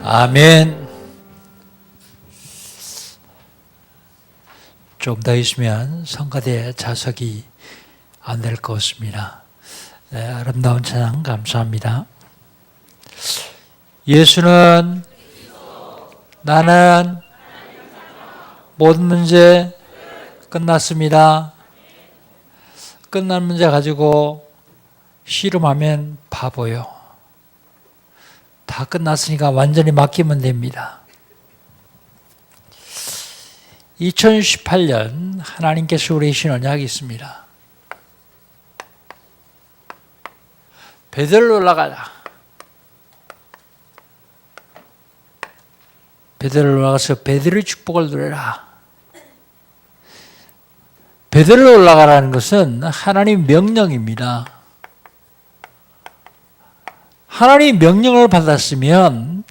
아멘. 좀 더 있으면 성가대 좌석이 안 될 것 같습니다. 네, 아름다운 찬양 감사합니다. 예수는 나는 모든 문제 끝났습니다. 끝난 문제 가지고 씨름하면 바보요. 다 끝났으니까 완전히 맡기면 됩니다. 2018년 하나님께서 우리에게 주신 언약이 있습니다. 베들로 올라가라. 베들로 올라가서 베들의 축복을 누려라. 베들로 올라가라는 것은 하나님 명령입니다. 하나님 명령을 받았으면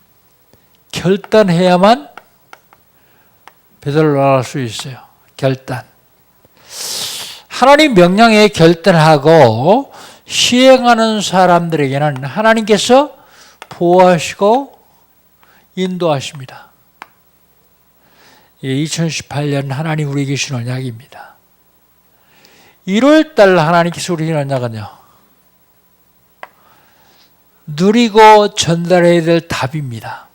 결단해야만 베들로 올라갈 수 있어요. 결단. 하나님 명령에 결단하고 시행하는 사람들에게는 하나님께서 보호하시고 인도하십니다. 2018년 하나님 우리에게 주신 언약입니다. 1월달 하나님께서 우리에게 주신 언약은요, 누리고 전달해야 될 답입니다.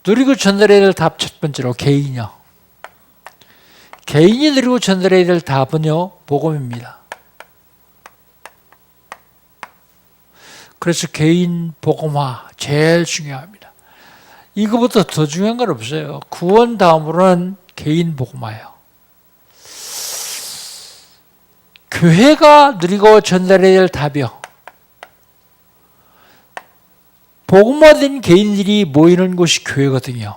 누리고 전달해야 될 답 첫 번째로 개인이요. 개인이 누리고 전달해야 될 답은요, 복음입니다. 그래서 개인 복음화 제일 중요합니다. 이거보다 더 중요한 건 없어요. 구원 다음으로는 개인 복음화예요. 교회가 누리고 전달해야 될 답이요. 복음화된 개인들이 모이는 곳이 교회거든요.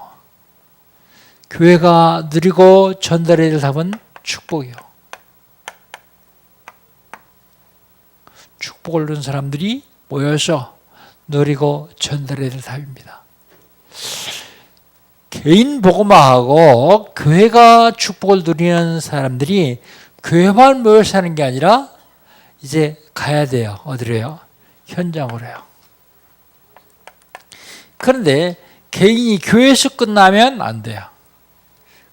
교회가 누리고 전달해야 될 답은 축복이요. 축복을 누린 사람들이 모여서 누리고 전달해야 될 답입니다. 개인 복음화하고 교회가 축복을 누리는 사람들이 교회만 모여서 하는 게 아니라 이제 가야 돼요. 어디로요? 현장으로요. 그런데 개인이 교회에서 끝나면 안 돼요.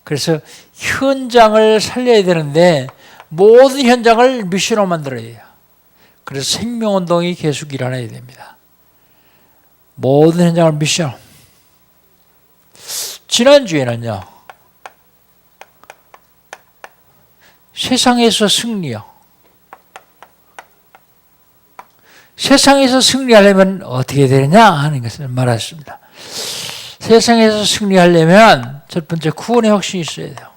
그래서 현장을 살려야 되는데 모든 현장을 미션으로 만들어야 돼요. 그래서 생명운동이 계속 일어나야 됩니다. 모든 현장을 미션. 지난주에는요, 세상에서 승리요. 세상에서 승리하려면 어떻게 되느냐 하는 것을 말했습니다. 세상에서 승리하려면 첫 번째 구원의 확신이 있어야 돼요.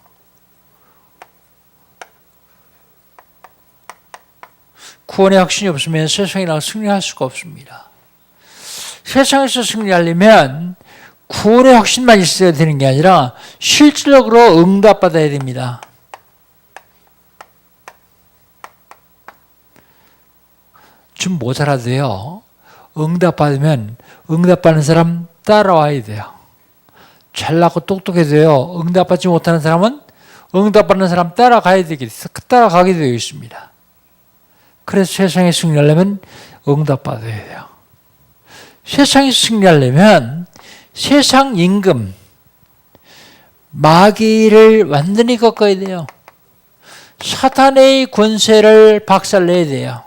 구원의 확신이 없으면 세상이랑 승리할 수가 없습니다. 세상에서 승리하려면 구원의 확신만 있어야 되는 게 아니라 실질적으로 응답받아야 됩니다. 좀 모자라도요, 응답받으면 응답받는 사람 따라와야 돼요. 잘나고 똑똑해도요, 응답받지 못하는 사람은 응답받는 사람 따라가게 되어 있습니다. 그래서 세상에 승리하려면 응답받아야 돼요. 세상에 승리하려면 세상 임금, 마귀를 완전히 꺾어야 돼요. 사탄의 권세를 박살내야 돼요.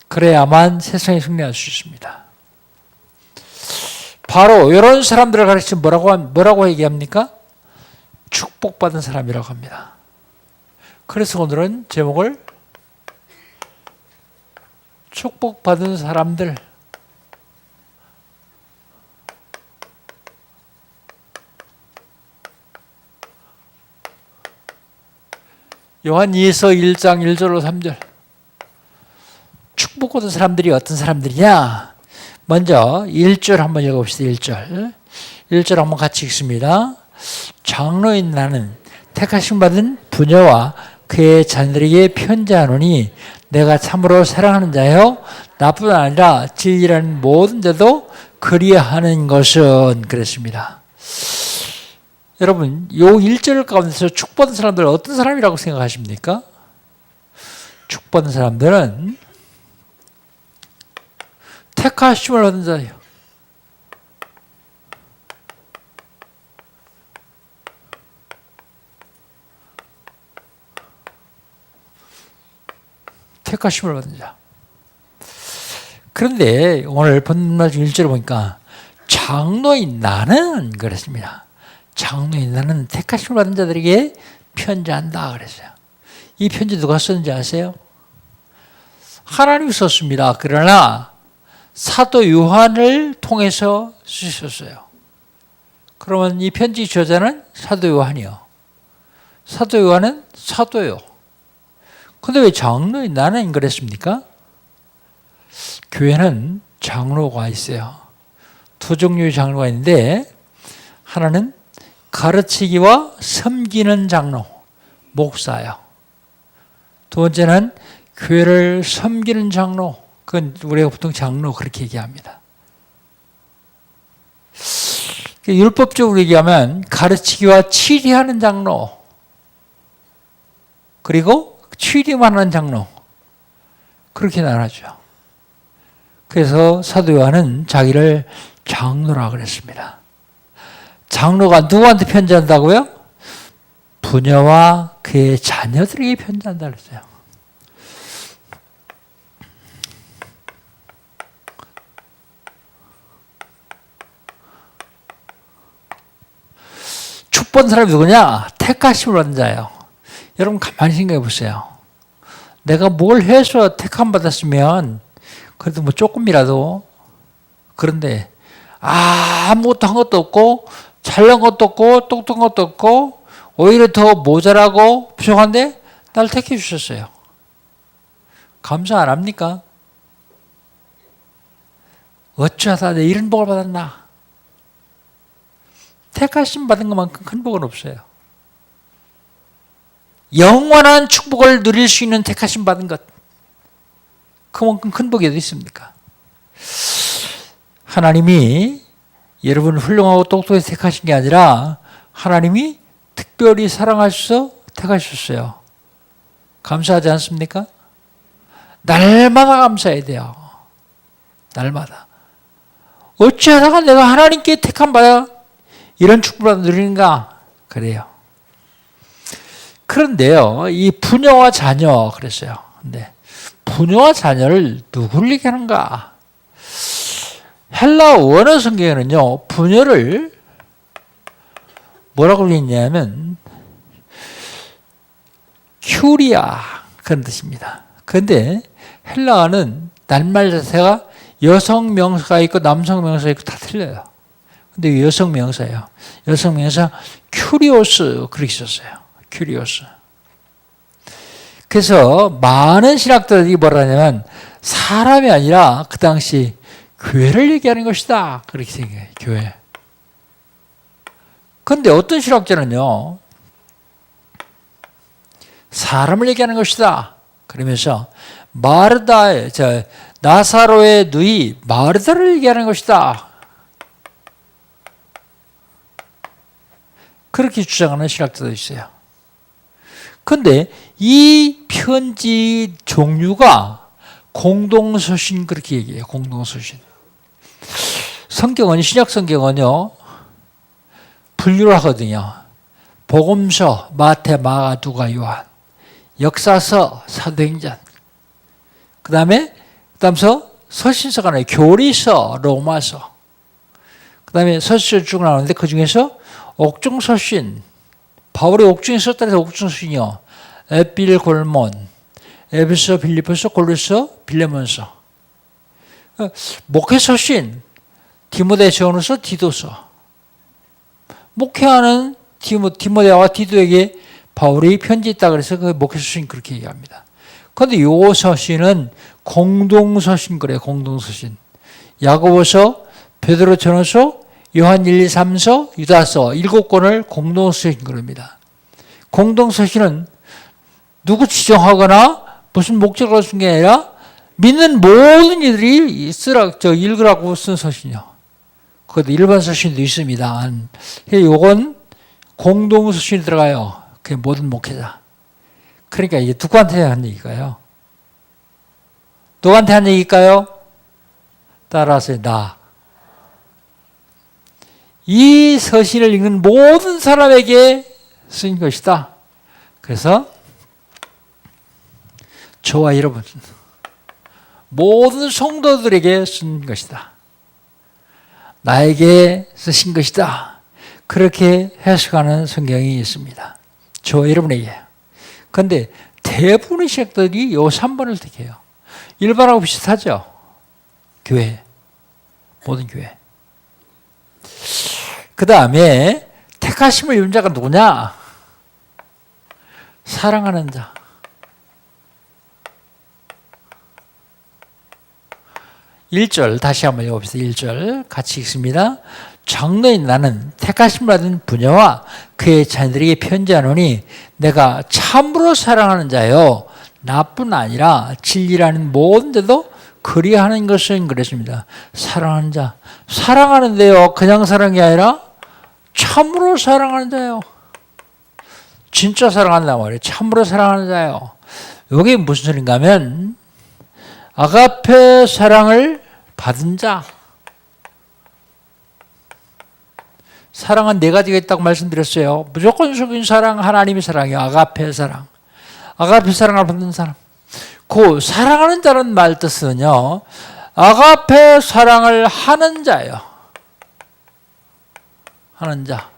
그래야만 세상에 승리할 수 있습니다. 바로 이런 사람들을 가르치면 뭐라고 얘기합니까? 축복받은 사람이라고 합니다. 그래서 오늘은 제목을 축복받은 사람들. 요한일서 1장 1절로 3절. 축복받은 사람들이 어떤 사람들이냐? 먼저 1절 한번 읽어봅시다. 1절 한번 같이 읽습니다. 장로인 나는 택하심 받은 부녀와 그의 자녀들에게 편지하노니 내가 참으로 사랑하는 자요 나뿐 아니라 진리라는 모든 자도 그리하는 것은 그랬습니다. 여러분, 요 1절 가운데서 축복받은 사람들은 어떤 사람이라고 생각하십니까? 축복받은 사람들은 택하심을 받은 자예요. 택하심을 받은 자. 그런데 오늘 본문 말씀 1절을 보니까 장로인 나는 그랬습니다. 장로인 나는 택하심을 받은 자들에게 편지한다 그랬어요. 이 편지 누가 썼는지 아세요? 하나님이 썼습니다. 그러나 사도 요한을 통해서 쓰셨어요. 그러면 이 편지 저자는 사도 요한이요. 사도 요한은 사도요. 근데 왜 장로인 나는 그랬습니까? 교회는 장로가 있어요. 두 종류의 장로가 있는데 하나는 가르치기와 섬기는 장로, 목사요. 두 번째는 교회를 섬기는 장로, 그건 우리가 보통 장로 그렇게 얘기합니다. 율법적으로 얘기하면 가르치기와 치리하는 장로, 그리고 치리만 하는 장로, 그렇게 나눠죠. 그래서 사도 요한은 자기를 장로라고 그랬습니다. 장로가 누구한테 편지한다고요? 부녀와 그의 자녀들에게 편지한다 그랬어요. 축복한 사람이 누구냐? 택하심을 받은 자예요. 여러분 가만히 생각해 보세요. 내가 뭘 해서 택함 받았으면 그래도 뭐 조금이라도, 그런데 아무것도 한 것도 없고 잘난 것도 없고 똑똑한 것도 없고 오히려 더 모자라고 부족한데 날 택해 주셨어요. 감사 안 합니까? 어쩌다 내 이런 복을 받았나? 택하심 받은 것만큼 큰 복은 없어요. 영원한 축복을 누릴 수 있는 택하심 받은 것, 그만큼 큰 복이 어디 있습니까? 하나님이 여러분을 훌륭하고 똑똑해서 택하신 게 아니라 하나님이 특별히 사랑하셔서 택하셨어요. 감사하지 않습니까? 날마다 감사해야 돼요. 날마다. 어찌하다가 내가 하나님께 택함 받아 이런 축복을 누리는가? 그래요. 그런데요, 이 부녀와 자녀 그랬어요. 근데 부녀와 자녀를 누구를 얘기하는가? 헬라 원어 성경에는요, 부녀를 뭐라고 얘기했냐면 큐리아 그런 뜻입니다. 그런데 헬라어는 낱말 자체가 여성 명사가 있고 남성 명사가 있고 다 틀려요. 근데 여성 명사예요. 여성 명사 큐리오스 그렇게 썼어요. 큐리오스. 그래서 많은 신학들이 뭐라 하냐면 사람이 아니라 그 당시 교회를 얘기하는 것이다. 그렇게 생각해요. 교회. 그런데 어떤 신학자는요, 사람을 얘기하는 것이다. 그러면서 마르다의, 나사로의 누이 마르다를 얘기하는 것이다. 그렇게 주장하는 신학자도 있어요. 그런데 이 편지 종류가 공동서신 그렇게 얘기해요. 공동서신. 성경은, 신약 성경은요, 분류를 하거든요. 복음서, 마태, 마가, 누가, 요한. 역사서, 사도행전. 그다음서 서신서가 나와요. 교리서, 로마서. 그다음에 서신서 쭉 나오는데 그 중에서 옥중서신, 바울이 옥중에 썼다 해서 옥중서신이요. 에필, 골몬, 에베소, 빌립보서, 골로새, 빌레몬서. 목회서신, 디모데전서, 디도서. 목회하는 디모데와 디도에게 바울이 편지했다 그래서 그 목회서신 그렇게 얘기합니다. 그런데 요 서신은 공동서신 그래요. 공동서신. 야고보서, 베드로전서, 요한 1, 2, 3서, 유다서 7권을 공동서신 그럽니다. 공동서신은 누구 지정하거나 무슨 목적으로 쓴 게 아니라 믿는 모든 이들이 읽으라고 쓴 서신이요. 그것도 일반 서신도 있습니다. 이건 공동서신이 들어가요. 그게 모든 목회자. 그러니까 이게 누구한테 한 얘기일까요? 누구한테 한 얘기일까요? 따라서 나. 이 서신을 읽는 모든 사람에게 쓴 것이다. 그래서 저와 여러분 모든 성도들에게 쓴 것이다. 나에게 쓰신 것이다. 그렇게 해석하는 성경이 있습니다. 저와 여러분에게. 그런데 대부분의 신학들이 이 3번을 택해요. 일반하고 비슷하죠. 교회. 모든 교회. 그 다음에 택하심을 입은 자가 누구냐? 사랑하는 자. 1절 다시 한번 읽어봅시다. 1절 같이 읽습니다. 장로인 나는 택하심 받은 부녀와 그의 자녀들에게 편지하노니 내가 참으로 사랑하는 자요 나뿐 아니라 진리라는 모든 데도 그리하는 것은 그랬습니다. 사랑하는 자. 사랑하는데요. 그냥 사랑이 아니라 참으로 사랑하는 자요. 진짜 사랑한단 말이에요. 참으로 사랑하는 자요. 이게 무슨 소린가 하면 아가페 사랑을 받은 자. 사랑은 네 가지가 있다고 말씀드렸어요. 무조건적인 사랑, 하나님의 사랑이요. 아가페 사랑. 아가페 사랑을 받는 사람. 그 사랑하는 자는 말 뜻은요. 아가페 사랑을 하는 자예요. 하는 자.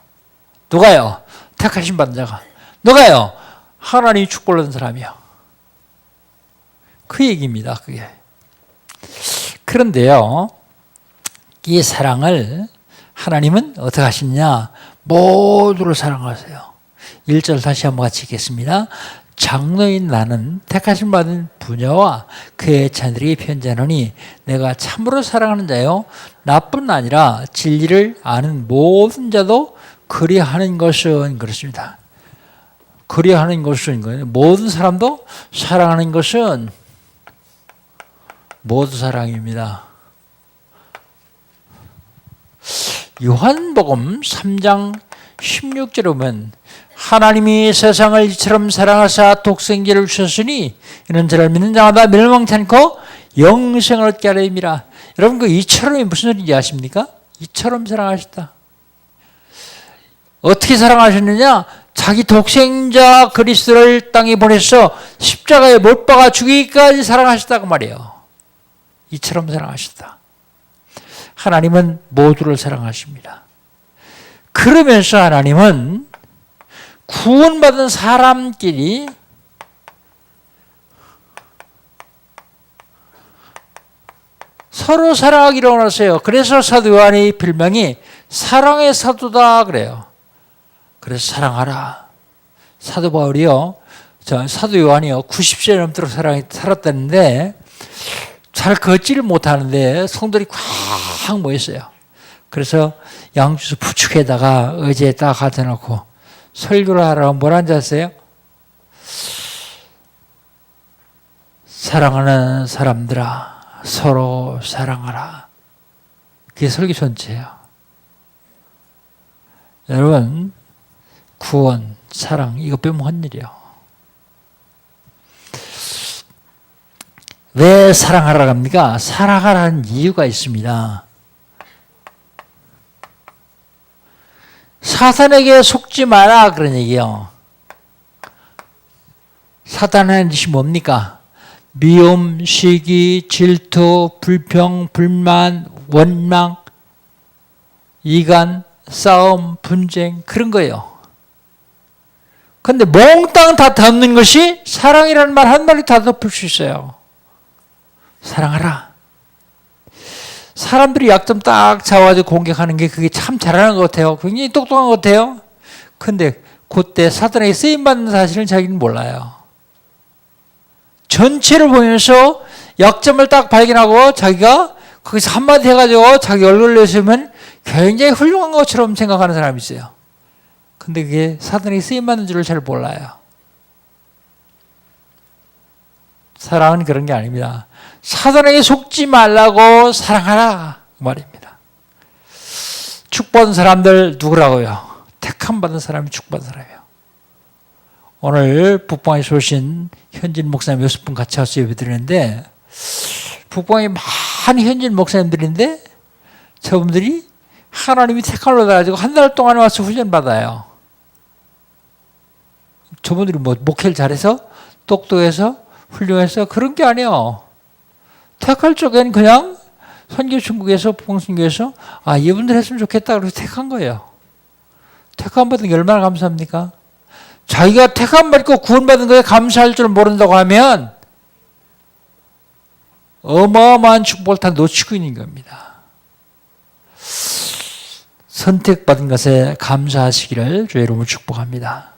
누가요? 택하심 받은 자가. 누가요? 하나님이 축복을 받은 사람이요. 그 얘기입니다. 그게. 그런데요. 이 사랑을 하나님은 어떻게 하시느냐? 모두를 사랑하세요. 1절 다시 한번 같이 읽겠습니다. 장로인 나는 택하심 받은 부녀와 그의 자녀들에게 편지하노니 내가 참으로 사랑하는 자요 나뿐 아니라 진리를 아는 모든 자도 그리하는 것은 그렇습니다. 그리하는 것은 모든 사람도 사랑하는 것은 모두 사랑입니다. 요한복음 3장 16절에 보면 하나님이 세상을 이처럼 사랑하사 독생자를 주셨으니 이는 저를 믿는 자마다 멸망치 않고 영생을 얻게 하려 함이라. 여러분 그 이처럼이 무슨 소리인지 아십니까? 이처럼 사랑하셨다. 어떻게 사랑하셨느냐? 자기 독생자 그리스도를 땅에 보내서 십자가에 못 박아 죽이기까지 사랑하셨다고 말이에요. 이처럼 사랑하셨다. 하나님은 모두를 사랑하십니다. 그러면서 하나님은 구원받은 사람끼리 서로 사랑하기로 원하세요. 그래서 사도 요한의 별명이 사랑의 사도다 그래요. 그래서 사랑하라. 사도 바울이요. 사도 요한이요. 90세 넘도록 살았다는데 잘 걷지를 못하는데 성들이 꽉 모였어요. 그래서 양주소 부축에다가 의자에 딱 갖다 놓고 설교를 하라고 뭐라 앉았어요? 사랑하는 사람들아 서로 사랑하라. 그게 설교 전체예요. 여러분 구원, 사랑 이거 빼면 헛일이에요. 왜 사랑하라고 합니까? 사랑하라는 이유가 있습니다. 사탄에게 속지 마라 그런 얘기예요. 사탄의 뜻이 뭡니까? 미움, 시기, 질투, 불평, 불만, 원망, 이간, 싸움, 분쟁 그런 거예요. 그런데 몽땅 다 덮는 것이 사랑이라는 말 한마디 다 덮을 수 있어요. 사랑하라. 사람들이 약점 딱 잡아가지고 공격하는 게 그게 참 잘하는 것 같아요. 굉장히 똑똑한 것 같아요. 근데 그때 사탄에게 쓰임받는 사실은 자기는 몰라요. 전체를 보면서 약점을 딱 발견하고 자기가 거기서 한마디 해가지고 자기 얼굴을 내세우면 굉장히 훌륭한 것처럼 생각하는 사람이 있어요. 근데 그게 사탄에게 쓰임받는 줄을 잘 몰라요. 사랑은 그런 게 아닙니다. 사탄에게 속지 말라고 사랑하라 그 말입니다. 축복받은 사람들 누구라고요? 택함 받은 사람이 축복받은 사람이에요. 오늘 북방에서 오신 현진 목사님 6분 같이 와서 예배 드리는데 북방에 한현진 목사님들인데 저분들이 하나님이 택함을 받아가지고 한 달 동안 와서 훈련 받아요. 저분들이 뭐 목회를 잘해서 똑똑해서 훌륭해서 그런 게 아니에요. 택할 쪽엔 그냥 선교중국에서 봉순교에서 이분들 했으면 좋겠다 그래서 택한 거예요. 택함 받은 게 얼마나 감사합니까? 자기가 택함 받고 구원받은 거에 감사할 줄 모른다고 하면 어마어마한 축복을 다 놓치고 있는 겁니다. 선택받은 것에 감사하시기를 주의 이름으로 축복합니다.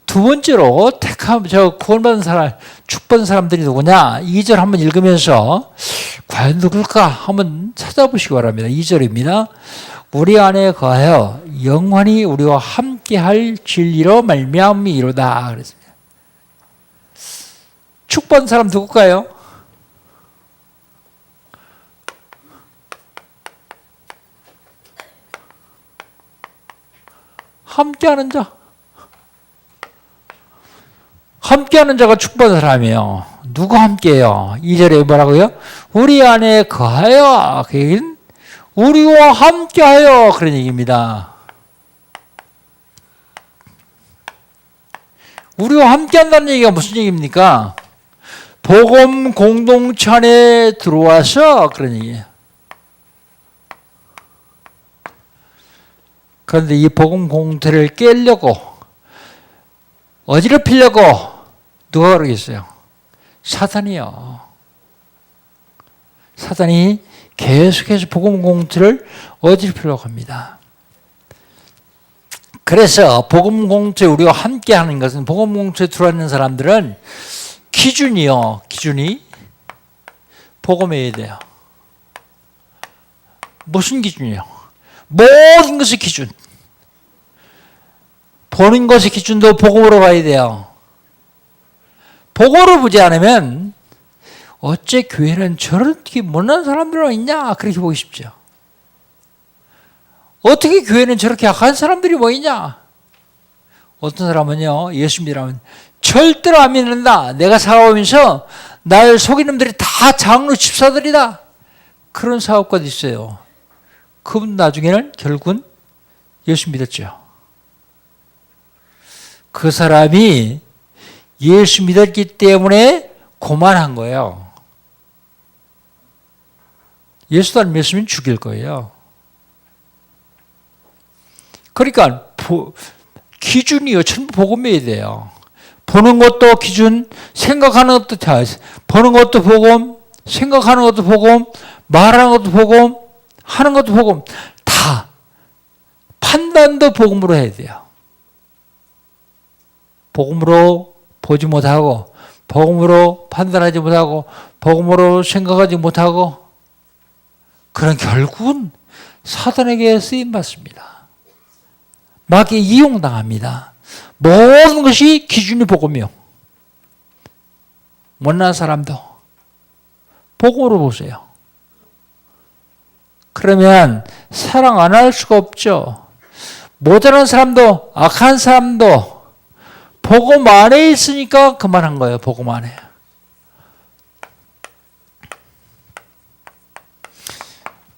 두 번째로 구원받은 사람, 축복받은 사람들이 누구냐? 2절 한번 읽으면서 과연 누굴까? 한번 찾아보시기 바랍니다. 2절입니다. 우리 안에 거하여 영원히 우리와 함께할 진리로 말미암이로다 그랬습니다. 축복받은 사람 누굴까요? 함께하는 자. 함께하는 자가 축복받은 사람이에요. 누가 함께해요? 2절에 뭐라고요? 우리 안에 거하여. 그 얘기는 우리와 함께하여 그런 얘기입니다. 우리와 함께한다는 얘기가 무슨 얘기입니까? 복음 공동체 안에 들어와서 그런 얘기예요. 그런데 이 복음 공동체를 깨려고 어지럽히려고 누가 그러겠어요? 사단이요. 사단이 계속해서 복음 공동체를 어지럽히려고 합니다. 그래서 복음 공동체 우리와 함께 하는 것은 복음 공동체에 들어있는 사람들은 기준이 복음해야 돼요. 무슨 기준이요? 모든 것의 기준. 보는 것의 기준도 복음으로 봐야 돼요. 복음으로 보지 않으면 어째 교회는 저렇게 못난 사람들만 있냐 그렇게 보기 쉽죠. 어떻게 교회는 저렇게 약한 사람들이 뭐 있냐. 어떤 사람은요 예수 믿으면 절대로 안 믿는다. 내가 살아오면서 날 속이는 놈들이 다 장로 집사들이다. 그런 사업가도 있어요. 그분 나중에는 결국은 예수 믿었죠. 그 사람이 예수 믿었기 때문에 고만한 거예요. 예수도 안 믿으면 죽일 거예요. 그러니까 기준이요. 전부 복음이어야 돼요. 보는 것도 기준, 생각하는 것도 보는 것도 복음, 생각하는 것도 복음, 말하는 것도 복음, 하는 것도 복음. 다 판단도 복음으로 해야 돼요. 복음으로 보지 못하고 복음으로 판단하지 못하고 복음으로 생각하지 못하고 그런 결국은 사단에게 쓰임받습니다. 마귀에 이용당합니다. 모든 것이 기준이 복음이요. 못난 사람도 복음으로 보세요. 그러면 사랑 안 할 수가 없죠. 모자란 사람도 악한 사람도 복음 안에 있으니까 그만한 거예요. 복음 안에.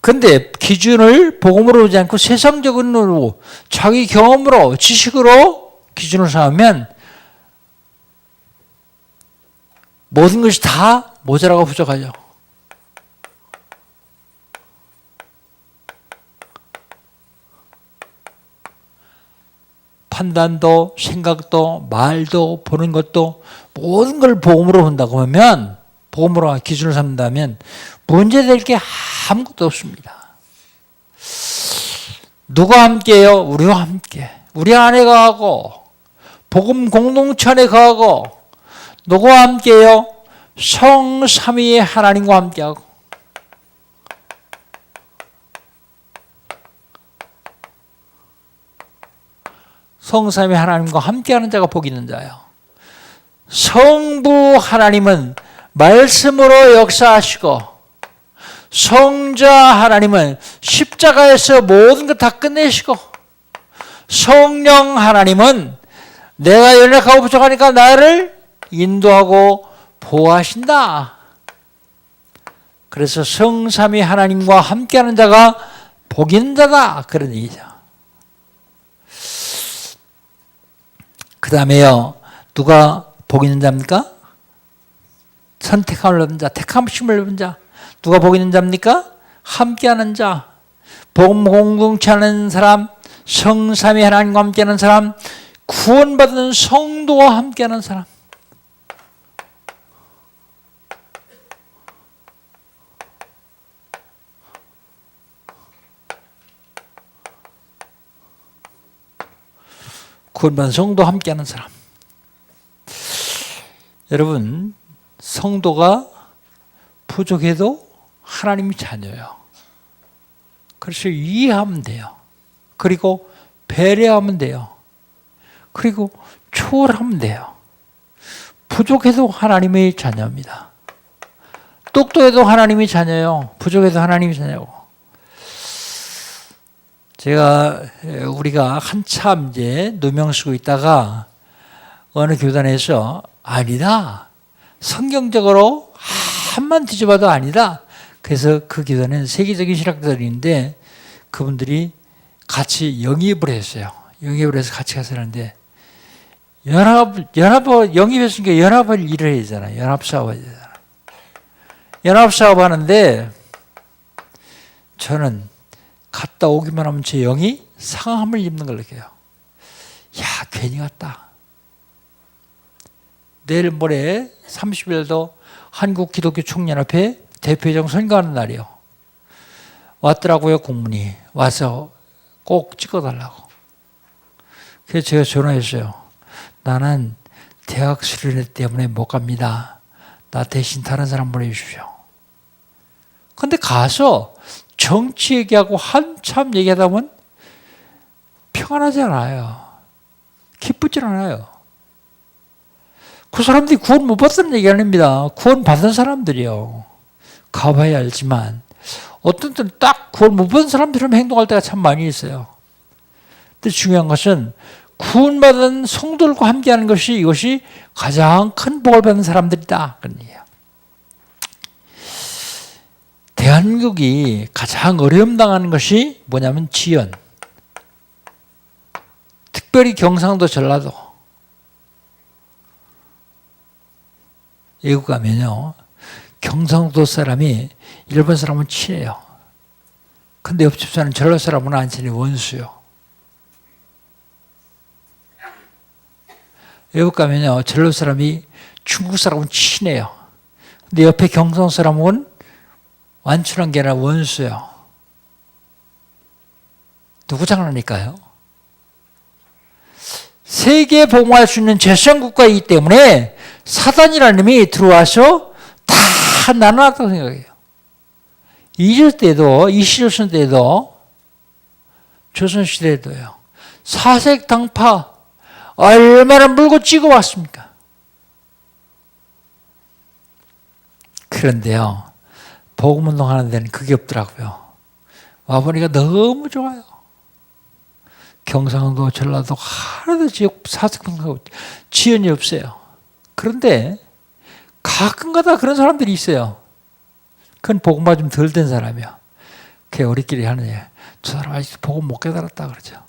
근데 기준을 복음으로 보지 않고 세상적인 눈으로 자기 경험으로 지식으로 기준을 삼으면 모든 것이 다 모자라고 부족하죠. 판단도 생각도 말도 보는 것도 모든 걸 복음으로 본다고 하면 복음으로 기준을 삼는다면 문제될 게 아무것도 없습니다. 누가 함께해요? 우리와 함께. 우리 안에 거하고 복음 공동체 안에 거하고 누구와 함께해요? 성삼위의 하나님과 함께하고 성삼위 하나님과 함께하는 자가 복 있는 자예요. 성부 하나님은 말씀으로 역사하시고 성자 하나님은 십자가에서 모든 것 다 끝내시고 성령 하나님은 내가 연약하고 부족하니까 나를 인도하고 보호하신다. 그래서 성삼위 하나님과 함께하는 자가 복 있는 자다, 그런 얘기죠. 그 다음에요, 누가 복 있는 자입니까? 선택함을 얻은 자, 택함심을 얻은 자. 누가 복 있는 자입니까? 함께하는 자, 복음 공동체 하는 사람, 성삼위 하나님과 함께하는 사람, 구원받은 성도와 함께하는 사람. 구원받은 성도와 함께하는 사람. 여러분, 성도가 부족해도 하나님이 자녀예요. 그래서 이해하면 돼요. 그리고 배려하면 돼요. 그리고 초월하면 돼요. 부족해도 하나님의 자녀입니다. 똑똑해도 하나님이 자녀예요. 부족해도 하나님이 자녀고. 우리가 한참 이제 누명 쓰고 있다가 어느 교단에서 아니다, 성경적으로 한만 뒤져봐도 아니다. 그래서 그 교단은 세계적인 신학자들인데 그분들이 같이 영입을 했어요. 영입을 해서 같이 가서 하는데 영입했으니까 연합을 일을 해야 되잖아요. 연합사업 해야 되잖아요. 연합사업 하는데 저는 갔다 오기만 하면 제 영이 상함을 입는 걸 느껴요. 야, 괜히 갔다. 내일 모레 30일도 한국기독교총연합회 대표회장 선거하는 날이요. 왔더라고요, 공문이. 와서 꼭 찍어달라고. 그래서 제가 전화했어요. 나는 대학 수련회 때문에 못 갑니다. 나 대신 다른 사람 보내주십시오. 근데 가서 정치 얘기하고 한참 얘기하다 보면 평안하지 않아요. 기쁘질 않아요. 그 사람들이 구원 못 받았다는 얘기 아닙니다. 구원 받은 사람들이요. 가봐야 알지만 어떤 때는 딱 구원 못 받은 사람들처럼 행동할 때가 참 많이 있어요. 근데 중요한 것은 구원받은 성도들과 함께하는 것이 이것이 가장 큰 복을 받는 사람들이다, 그런 얘기예요. 대한민국이 가장 어려움 당하는 것이 뭐냐면 지연. 특별히 경상도, 전라도. 외국 가면요, 경상도 사람이 일본 사람은 친해요. 근데 옆집 사는 전라도 사람은 안 친해, 원수요. 외국 가면요, 전라도 사람이 중국 사람은 친해요. 근데 옆에 경상도 사람은 완친한 게 아니라 원수요. 누구 장난일까요? 세계에 복음할 수 있는 최선 국가이기 때문에 사단이라는 놈이 들어와서 다 나눠놨다고 생각해요. 이조 때도, 이시조선 때도, 조선시대에도요. 사색당파 얼마나 물고 찍어왔습니까? 그런데요, 복음운동 하는 데는 그게 없더라고요. 와보니까 너무 좋아요. 경상도, 전라도 하나도 지역 사색당파가 지연이 없어요. 그런데 가끔가다 그런 사람들이 있어요. 그건 복음화 좀 덜 된 사람이야. 그게 우리끼리 하는 얘기. 저 사람 아직도 복음 못 깨달았다 그러죠.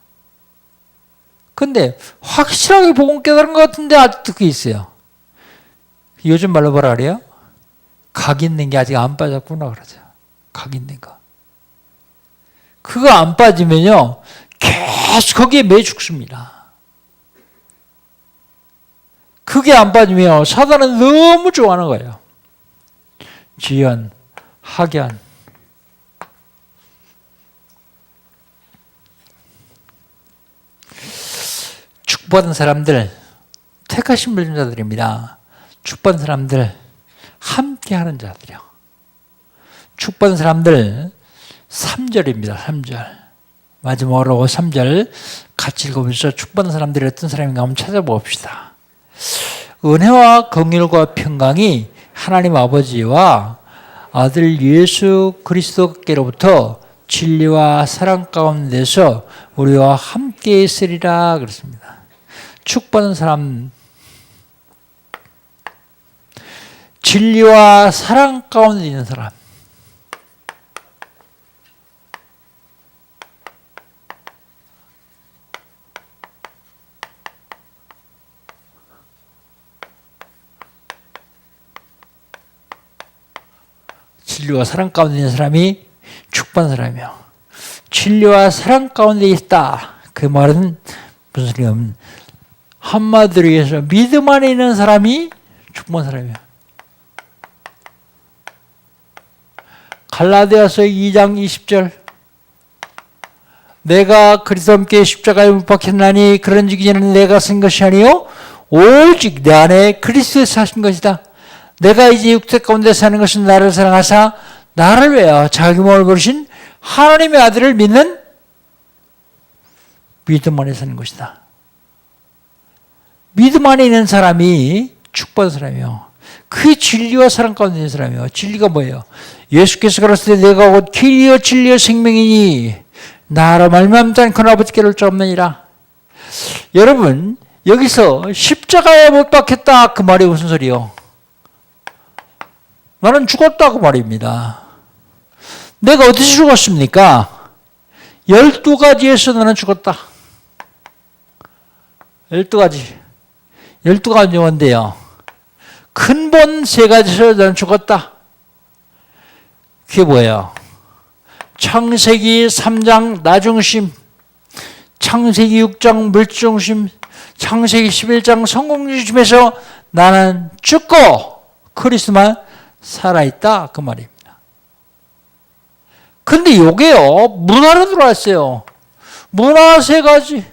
근데 확실하게 복음 깨달은 것 같은데 아직도 그게 있어요. 요즘 말로 뭐라 그래요? 각 있는 게 아직 안 빠졌구나 그러죠. 각 있는 거. 그거 안 빠지면요, 계속 거기에 매 죽습니다. 그게 안 빠지면 사단은 너무 좋아하는 거예요. 지연, 학연. 축복받은 사람들, 택하신 분인 자들입니다. 축복받은 사람들, 함께하는 자들이요. 축복받은 사람들, 3절입니다. 3절. 마지막으로 3절 같이 읽으면서 축복받은 사람들이 어떤 사람인가 한번 찾아봅시다. 은혜와 긍휼과 평강이 하나님 아버지와 아들 예수 그리스도께로부터 진리와 사랑 가운데서 우리와 함께 있으리라 그랬습니다. 축복받은 사람, 진리와 사랑 가운데 있는 사람, 진리와 사랑 가운데 있는 사람이 축복한 사람이요. 진리와 사랑 가운데 있다. 그 말은 무슨 소리냐면 한마디로 해서 믿음 안에 있는 사람이 축복한 사람이에요. 갈라디아서 2장 20절 내가 그리스도와 함께 십자가에 못 박혔나니 그런즉 이제는 내가 쓴 것이 아니요 오직 내 안에 그리스도에서 사신 것이다. 내가 이제 육체 가운데 사는 것은 나를 사랑하사 나를 위하여 자기 몸을 버리신 하나님의 아들을 믿는 믿음 안에 사는 것이다. 믿음 안에 있는 사람이 축복한 사람이요. 그 진리와 사랑 가운데 있는 사람이요. 진리가 뭐예요? 예수께서 그랬을 때 내가 곧 길이요 진리요 생명이니 나로 말미암지 않고는 아버지께로 올 자 없느니라. 여러분 여기서 십자가에 못 박혔다 그 말이 무슨 소리요? 나는 죽었다 그 말입니다. 내가 어디서 죽었습니까? 12가지에서 나는 죽었다. 12가지. 12가지 뭔데요? 근본 3가지에서 나는 죽었다. 그게 뭐예요? 창세기 3장 나중심, 창세기 6장 물중심, 창세기 11장 성공중심에서 나는 죽고 그리스도만 살아있다 그 말입니다. 근데 이게요 문화로 들어왔어요. 문화 3가지.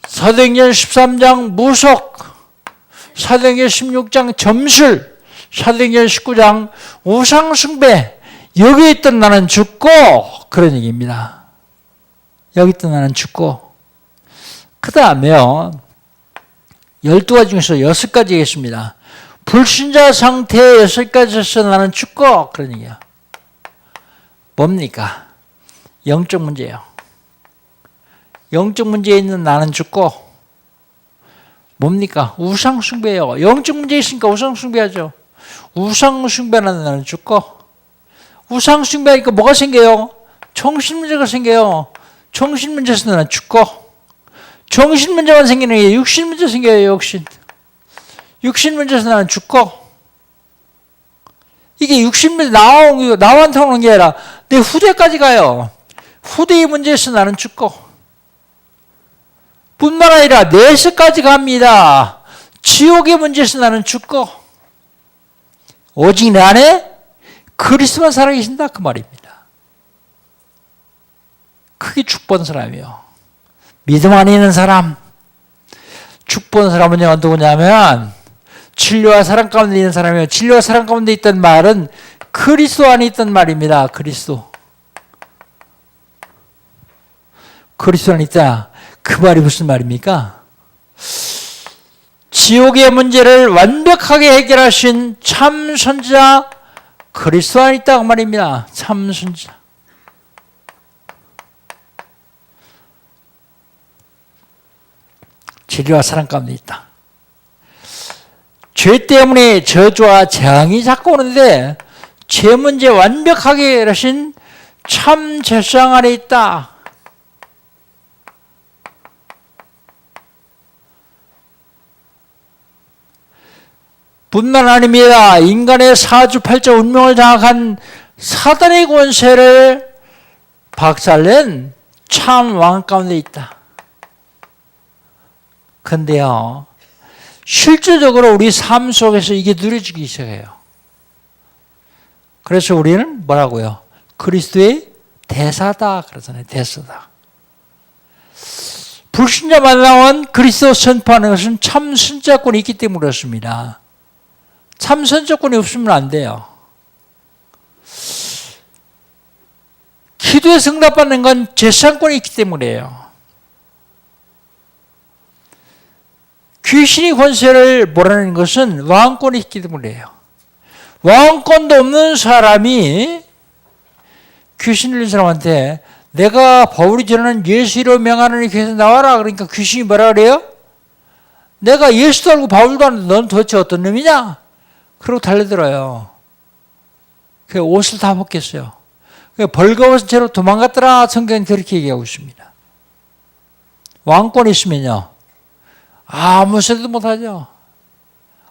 사도행전 13장 무속, 사도행전 16장 점술, 사도행전 19장 우상숭배. 여기 있던 나는 죽고 그런 얘기입니다. 여기 있던 나는 죽고 그 다음에요 12가지 중에서 6가지 있습니다. 불신자 상태의 6가지에서 나는 죽고 그런 얘기야. 뭡니까? 영적 문제예요. 영적 문제에 있는 나는 죽고 뭡니까? 우상숭배예요. 영적 문제에 있으니까 우상숭배하죠. 우상숭배하는 나는 죽고 우상숭배하니까 뭐가 생겨요? 정신문제가 생겨요. 정신문제에서 나는 죽고 정신문제만 생기는 게 육신문제 생겨요. 육신문제에서 나는 죽고 이게 육신문제 나한테 오는 게 아니라 내 후대까지 가요. 후대의 문제에서 나는 죽고 뿐만 아니라 내세까지 갑니다. 지옥의 문제에서 나는 죽고 오직 내 안에 그리스도만 살아계신다 그 말입니다. 그게 축복한 사람이요. 믿음 안에 있는 사람. 축복한 사람은 누구냐면 진리와 사랑 가운데 있는 사람이에요. 진리와 사랑 가운데 있던 말은 그리스도 안에 있던 말입니다. 그리스도 안에 있다. 그 말이 무슨 말입니까? 지옥의 문제를 완벽하게 해결하신 참 선지자 그리스도 안에 있다 그 말입니다. 참 선지자. 진리와 사랑 가운데 있다. 죄 때문에 저주와 재앙이 자꾸 오는데 죄 문제 완벽하게 해결하신 참 제사장 안에 있다. 뿐만 아닙니다. 인간의 사주팔자 운명을 장악한 사단의 권세를 박살낸 참 왕 가운데 있다. 근데요, 실질적으로 우리 삶 속에서 이게 누려지기 시작해요. 그래서 우리는 뭐라고요? 그리스도의 대사다 그러잖아요. 대사다. 불신자만 나온 그리스도 선포하는 것은 참 선자권이 있기 때문에 그렇습니다. 참 선자권이 없으면 안 돼요. 기도에 응답받는 건 제사권이 있기 때문이에요. 귀신이 권세를 몰아내는 것은 왕권이 있기 때문이에요. 왕권도 없는 사람이 귀신 들린 사람한테 내가 바울이 전하는 예수로 명하노니 교회에서 나와라. 그러니까 귀신이 뭐라 그래요? 내가 예수도 알고 바울도 아는데 넌 도대체 어떤 놈이냐? 그러고 달려들어요. 그 옷을 다 벗겼어요. 벌거벗은 채로 도망갔더라. 성경은 그렇게 얘기하고 있습니다. 왕권이 있으면요. 아무 소리도 못하죠.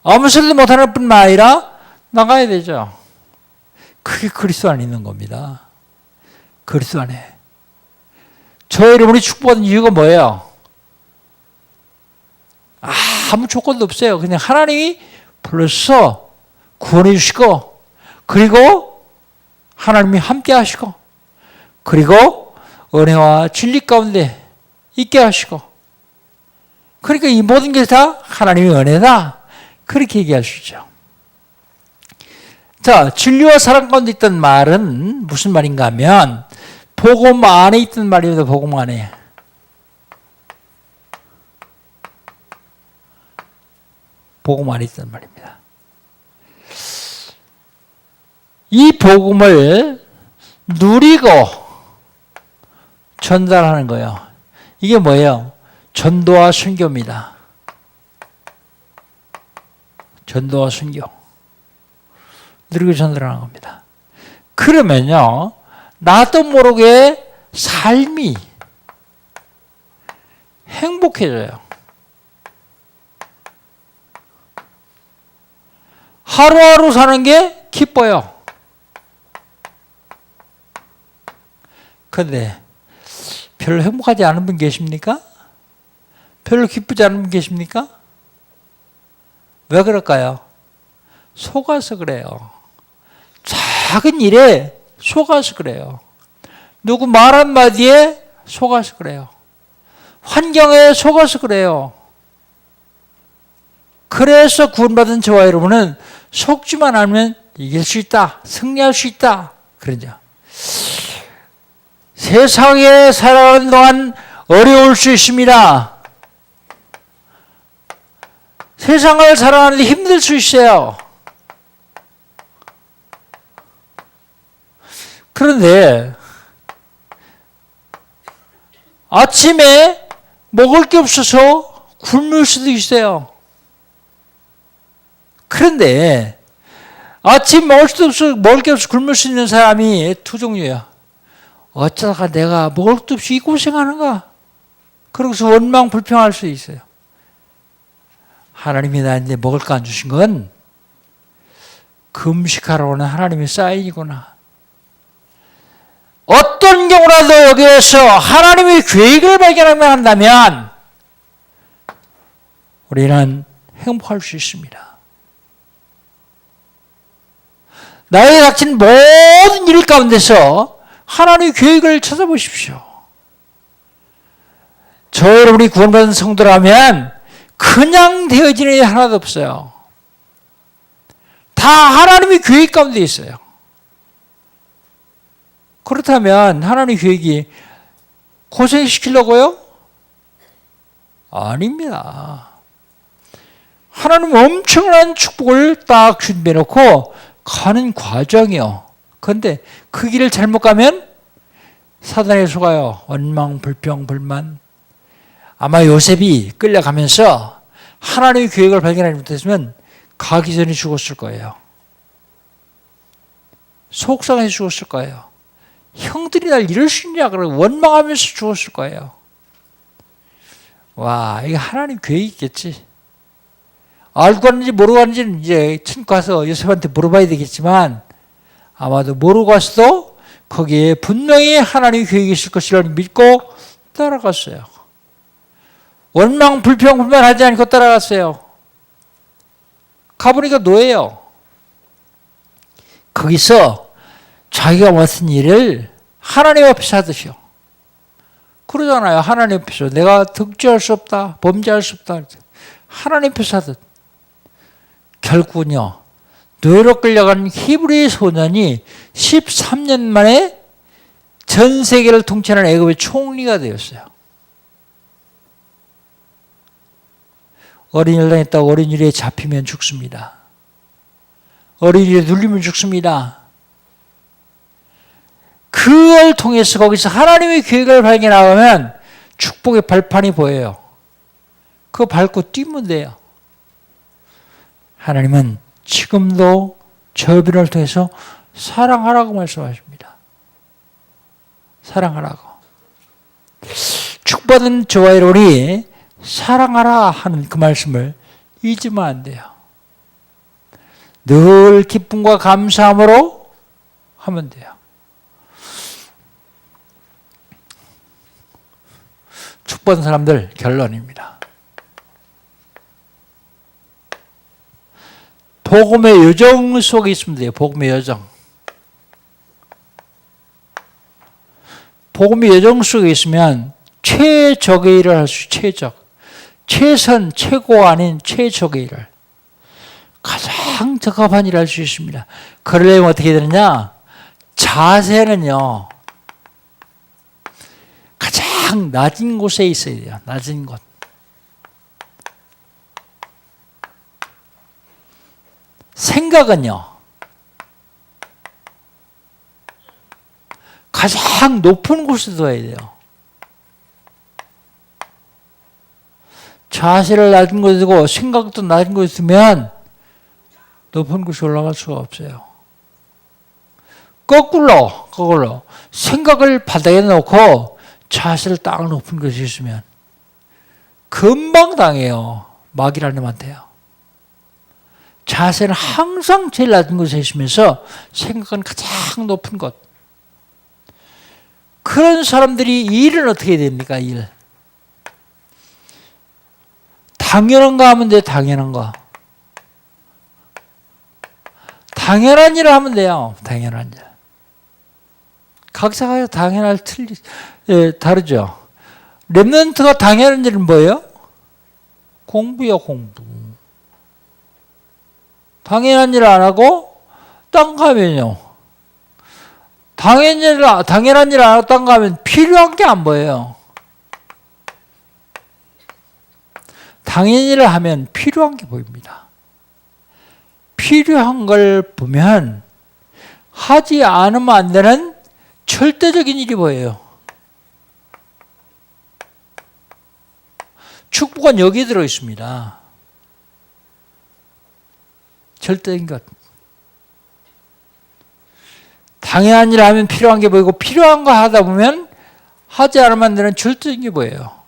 아무 소리도 못하는 뿐만 아니라 나가야 되죠. 그게 그리스도 안에 있는 겁니다. 그리스도 안에. 저 여러분이 축복받은 이유가 뭐예요? 아무 조건도 없어요. 그냥 하나님이 불러서 구원해 주시고, 그리고 하나님이 함께 하시고, 그리고 은혜와 진리 가운데 있게 하시고, 그러니까 이 모든 게 다 하나님의 은혜다. 그렇게 얘기할 수 있죠. 자, 진리와 사랑 가운데 있던 말은 무슨 말인가 하면 복음 안에 있던 말입니다. 복음 안에. 복음 안에 있던 말입니다. 이 복음을 누리고 전달하는 거예요. 이게 뭐예요? 전도와 순교입니다. 전도와 순교. 누리고 전달하는 겁니다. 그러면요, 나도 모르게 삶이 행복해져요. 하루하루 사는 게 기뻐요. 그런데 별로 행복하지 않은 분 계십니까? 별로 기쁘지 않은 분 계십니까? 왜 그럴까요? 속아서 그래요. 작은 일에 속아서 그래요. 누구 말 한마디에 속아서 그래요. 환경에 속아서 그래요. 그래서 구원받은 저와 여러분은 속지만 않으면 이길 수 있다. 승리할 수 있다. 그러죠. 세상에 살아가는 동안 어려울 수 있습니다. 세상을 살아가는데 힘들 수 있어요. 그런데 아침에 먹을 게 없어서 굶을 수도 있어요. 그런데 아침 먹을 게 없어 굶을 수 있는 사람이 두 종류야. 어쩌다가 내가 먹을 것도 없이 이 고생하는가? 그러고서 원망 불평할 수 있어요. 하나님이 나한테 먹을 거 안 주신 건 금식하러 오는 하나님의 사인이구나. 어떤 경우라도 여기에서 하나님의 계획을 발견한다면 우리는 행복할 수 있습니다. 나에게 닥친 모든 일 가운데서 하나님의 계획을 찾아보십시오. 저 여러분이 구원받은 성도라면 그냥 되어지는 일이 하나도 없어요. 다 하나님의 계획 가운데 있어요. 그렇다면 하나님의 계획이 고생시키려고요? 아닙니다. 하나님 엄청난 축복을 딱 준비해놓고 가는 과정이요. 그런데 그 길을 잘못 가면 사단에 속아요. 원망, 불평, 불만. 아마 요셉이 끌려가면서 하나님의 계획을 발견하지 못했으면 가기 전에 죽었을 거예요. 속상해서 죽었을 거예요. 형들이 날 이럴 수 있냐 그러고 원망하면서 죽었을 거예요. 와, 이게 하나님 계획이 있겠지. 알고 갔는지 모르고 갔는지는 이제 친 가서 요셉한테 물어봐야 되겠지만 아마도 모르고 갔어도 거기에 분명히 하나님의 계획이 있을 것이라고 믿고 따라갔어요. 원망, 불평, 불만하지 않고 따라갔어요. 가보니까 노예요. 거기서 자기가 맡은 일을 하나님 앞에서 하듯이요. 그러잖아요. 하나님 앞에서 내가 득죄할 수 없다. 범죄할 수 없다. 하나님 앞에서 하듯. 결국은요. 노예로 끌려간 히브리 소년이 13년 만에 전 세계를 통치하는 애굽의 총리가 되었어요. 어린이를 당했다고 어린이에 잡히면 죽습니다. 어린이에 눌리면 죽습니다. 그걸 통해서 거기서 하나님의 계획을 발견하면 축복의 발판이 보여요. 그거 밟고 뛰면 돼요. 하나님은 지금도 저비를 통해서 사랑하라고 말씀하십니다. 사랑하라고. 축복받은 저와 여러분이 사랑하라 하는 그 말씀을 잊으면 안 돼요. 늘 기쁨과 감사함으로 하면 돼요. 축복받은 사람들 결론입니다. 복음의 여정 속에 있으면 돼요. 복음의 여정. 복음의 여정 속에 있으면 최적의 일을 할 수, 최선, 최고 아닌 최적의 일을, 가장 적합한 일을 할 수 있습니다. 그러려면 어떻게 되느냐? 자세는요, 가장 낮은 곳에 있어야 돼요. 낮은 곳. 생각은요, 가장 높은 곳에 둬야 돼요. 자세를 낮은 곳에 두고 생각도 낮은 곳에 두면 높은 곳에 올라갈 수가 없어요. 거꾸로 생각을 바닥에 놓고 자세를 딱 높은 곳에 있으면 금방 당해요. 마귀라는 놈한테요. 자세는 항상 제일 낮은 곳에 있으면서 생각은 가장 높은 곳. 그런 사람들이 일은 어떻게 됩니까? 일. 당연한 거 하면 돼요. 당연한 거. 당연한 일을 하면 돼요. 당연한 일. 각자가 당연할 다르죠. 렘넌트가 당연한 일은 뭐예요? 공부요, 공부. 당연한 일을 안 하고 딴 거 하면요. 당연한 일을 안 하고 딴 거 하면 필요한 게 안 보여요. 당연한 일을 하면 필요한 게 보입니다. 필요한 걸 보면 하지 않으면 안 되는 절대적인 일이 보여요. 축복은 여기에 들어 있습니다. 절대적인 것. 당연한 일을 하면 필요한 게 보이고 필요한 거 하다 보면 하지 않으면 안 되는 절대적인 게 보여요.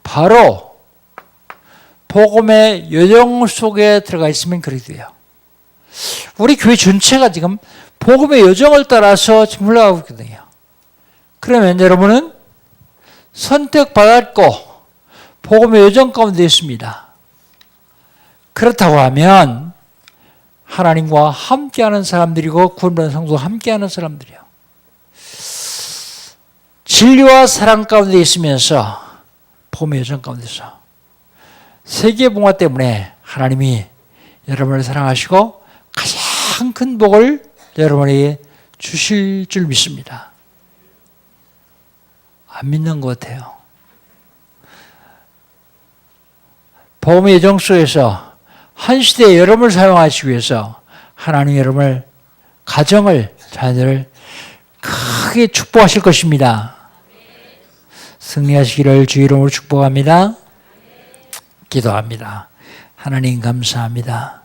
바로 복음의 여정 속에 들어가 있으면 그렇게 돼요. 우리 교회 전체가 지금 복음의 여정을 따라서 지금 흘러가고 있거든요. 그러면 여러분은 선택받았고 복음의 여정 가운데 있습니다. 그렇다고 하면 하나님과 함께하는 사람들이고 구원받은 성도와 함께하는 사람들이요. 진리와 사랑 가운데 있으면서 복음의 여정 가운데서 세계봉화 때문에 하나님이 여러분을 사랑하시고 가장 큰 복을 여러분에게 주실 줄 믿습니다. 안 믿는 것 같아요. 복음의 여정 속에서 한 시대에 여러분을 사용하시기 위해서 하나님 여러분을, 가정을, 자녀를 크게 축복하실 것입니다. 승리하시기를 주 이름으로 축복합니다. 기도합니다. 하나님 감사합니다.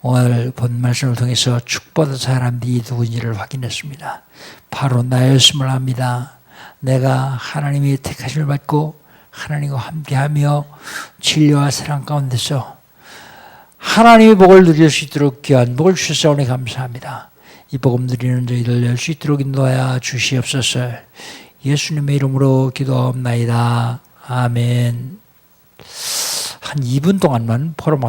오늘 본 말씀을 통해서 축복받은 사람들이 누구인지를 확인했습니다. 바로 나였음을 압니다. 내가 하나님의 택하심을 받고 하나님과 함께하며 진리와 사랑 가운데서 하나님의 복을 누릴 수 있도록 귀한 복을 주셔서 감사합니다. 이 복음 누리는 저희들 낼 수 있도록 인도하여 주시옵소서. 예수님의 이름으로 기도하옵나이다. 아멘. 한 2분 동안만 포럼